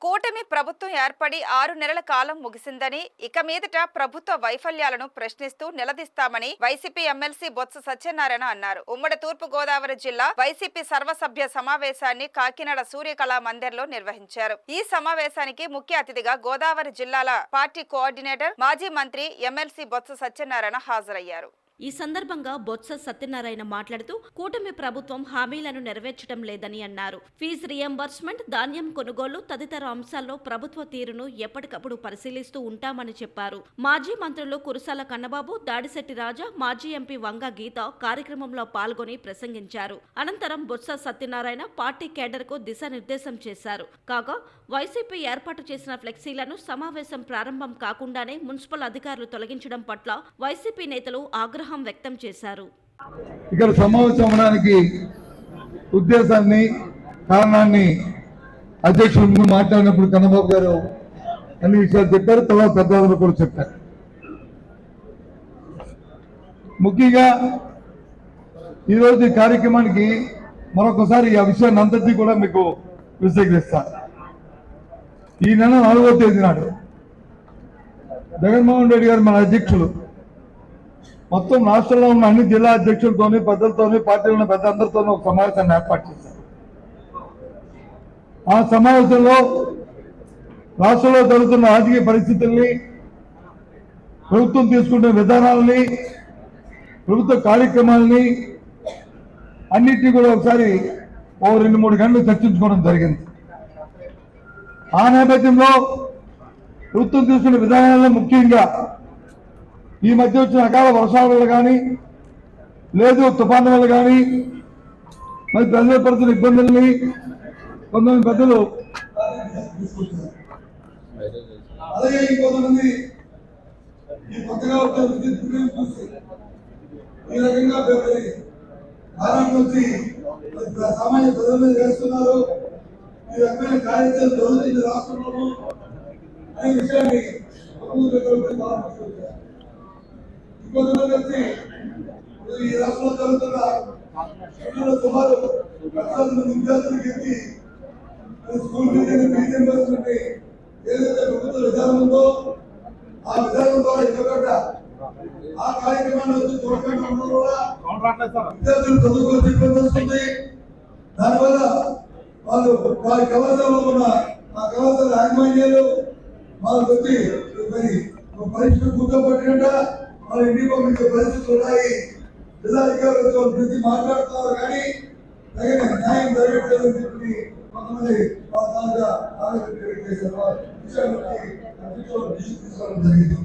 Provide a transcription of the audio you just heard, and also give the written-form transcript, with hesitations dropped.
కూటమి ప్రభుత్వం ఏర్పడి 6 నెలల కాలం ముగిసిందని, ఇక మీదట ప్రభుత్వ వైఫల్యాలను ప్రశ్నిస్తూ నిలదీస్తామని వైసీపీ ఎమ్మెల్సీ బొత్స సత్యనారాయణ అన్నారు. ఉమ్మడి తూర్పు గోదావరి జిల్లా వైసీపీ సర్వసభ్య సమావేశాన్ని కాకినాడ సూర్యకళా మందిర్లో నిర్వహించారు. ఈ సమావేశానికి ముఖ్య అతిథిగా గోదావరి జిల్లాల పార్టీ కోఆర్డినేటర్, మాజీ మంత్రి ఎమ్మెల్సీ బొత్స సత్యనారాయణ హాజరయ్యారు. ఈ సందర్భంగా బొత్స సత్యనారాయణ మాట్లాడుతూ కూటమి ప్రభుత్వం హామీలను నెరవేర్చడం లేదని అన్నారు. ఫీజు రియంబర్స్మెంట్, ధాన్యం కొనుగోలు తదితర అంశాల్లో ప్రభుత్వ తీరును ఎప్పటికప్పుడు పరిశీలిస్తూ ఉంటామని చెప్పారు. మాజీ మంత్రులు కురసాల కన్నబాబు, దాడిశెట్టి రాజా, మాజీ ఎంపీ వంగ గీత కార్యక్రమంలో పాల్గొని ప్రసంగించారు. అనంతరం బొత్స సత్యనారాయణ పార్టీ కేడర్కు దిశానిర్దేశం చేశారు. కాగా వైసీపీ ఏర్పాటు చేసిన ఫ్లెక్సీలను సమావేశం ప్రారంభం కాకుండానే మున్సిపల్ అధికారులు తొలగించడం పట్ల వైసీపీ నేతలు ఆగ్రహం వ్యక్తం చేశారు. ఇక్కడ సమావేశం అవడానికి ఉద్దేశాన్ని, కారణాన్ని అధ్యక్షుల ముందు మాట్లాడినప్పుడు కన్నబాబు గారు అన్ని విషయాలు చెప్పారు. తర్వాత పెద్దలు కూడా చెప్పారు. ముఖ్యంగా ఈరోజు ఈ కార్యక్రమానికి మరొకసారి ఆ విషయాన్ని అంతటి కూడా మీకు విశ్లేషిస్తాను. ఈ నెల 4వ తేదీ నాడు జగన్మోహన్ రెడ్డి గారు మన అధ్యక్షులు మొత్తం రాష్ట్రంలో ఉన్న అన్ని జిల్లా అధ్యక్షులతోని, పెద్దలతోని, పార్టీలో ఉన్న పెద్దందరితోనూ ఒక సమావేశాన్ని ఏర్పాటు చేశారు. ఆ సమావేశంలో రాష్ట్రంలో జరుగుతున్న రాజకీయ పరిస్థితుల్ని, ప్రభుత్వం తీసుకునే విధానాలని, ప్రభుత్వ కార్యక్రమాలని అన్నిటినీ కూడా ఒకసారి 2-3 గంటలు చర్చించుకోవడం జరిగింది. ఆ నేపథ్యంలో ప్రభుత్వం తీసుకునే విధానాల్లో ముఖ్యంగా ఈ మధ్య వచ్చిన అకాల వర్షాల వల్ల కానీ, లేదు తుఫాను వల్ల కానీ మరి ప్రజల పడుతున్న ఇబ్బందుల్ని కొంతమంది పెద్దలు, అలాగే ఇంకొంతమంది ఈ కొత్తగా ఈ రకంగా ఆరాటం వచ్చి సామాన్య ప్రజల మీద వేస్తున్నారు. ఈ రకమైన కార్యక్రమాలు జరుగుతుంది రాష్ట్రంలోనూ అనే విషయాన్ని ఇంకొంతమంది వచ్చి ఈ రాష్ట్రంలో జరుగుతున్న సుమారు 10,000 విద్యార్థులకు ఎత్తి స్కూల్ రీయింబర్స్మెంట్ ఏదైతే ప్రభుత్వ విధానం ఉందో ఆ విధానం ద్వారా ఇవ్వకుండా ఆ కార్యక్రమాన్ని వచ్చి చూడకుండా ఉండడం వల్ల విద్యార్థులు చదువుకోవాల్సి ఇబ్బంది వస్తుంది. దానివల్ల వాళ్ళు వారి కళాశాలలో ఉన్న ఆ కళాశాల యాజమాన్యాలు వాళ్ళకి వచ్చి పరీక్షలు కూర్చోబట్టినట్ట వాళ్ళ ఇంటికి పంపించే పరిస్థితులు ఉన్నాయి. జిల్లాధికారులతో ప్రతి మాట్లాడుతున్నారు కానీ తగిన న్యాయం జరగట్లేదని చెప్పి కొంతమంది తీసుకోవడం జరిగింది.